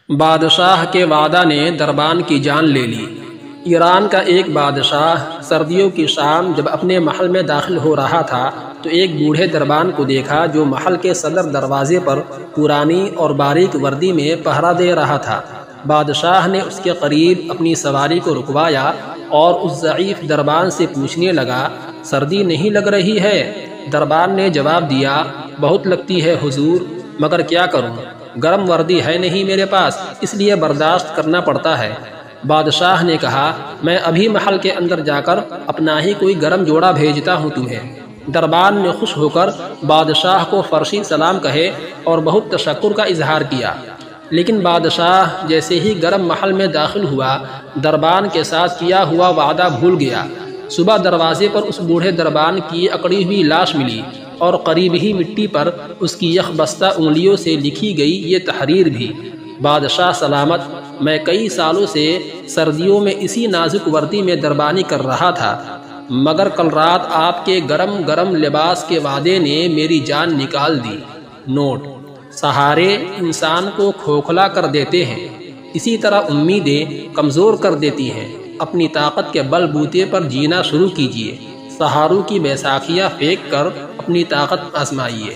بادشاہ کے وعدہ نے دربان کی جان لے لی۔ ایران کا ایک بادشاہ سردیوں کی شام جب اپنے محل میں داخل ہو رہا تھا تو ایک بوڑھے دربان کو دیکھا جو محل کے صدر دروازے پر پرانی اور باریک وردی میں پہرا دے رہا تھا۔ بادشاہ نے اس کے قریب اپنی سواری کو رکوایا اور اس ضعیف دربان سے پوچھنے لگا، سردی نہیں لگ رہی ہے؟ دربان نے جواب دیا، بہت لگتی ہے حضور، مگر کیا کروں، گرم وردی ہے نہیں میرے پاس، اس لیے برداشت کرنا پڑتا ہے۔ بادشاہ نے کہا، میں ابھی محل کے اندر جا کر اپنا ہی کوئی گرم جوڑا بھیجتا ہوں تمہیں۔ دربان نے خوش ہو کر بادشاہ کو فرشی سلام کہے اور بہت تشکر کا اظہار کیا، لیکن بادشاہ جیسے ہی گرم محل میں داخل ہوا دربان کے ساتھ کیا ہوا وعدہ بھول گیا۔ صبح دروازے پر اس بوڑھے دربان کی اکڑی ہوئی لاش ملی اور قریب ہی مٹی پر اس کی یخ بستہ انگلیوں سے لکھی گئی یہ تحریر بھی، بادشاہ سلامت، میں کئی سالوں سے سردیوں میں اسی نازک وردی میں دربانی کر رہا تھا، مگر کل رات آپ کے گرم گرم لباس کے وعدے نے میری جان نکال دی۔ نوٹ: سہارے انسان کو کھوکھلا کر دیتے ہیں، اسی طرح امیدیں کمزور کر دیتی ہیں۔ اپنی طاقت کے بل بوتے پر جینا شروع کیجیے، سہاروں کی بیساکھیاں پھینک کر اپنی طاقت آزمائیے۔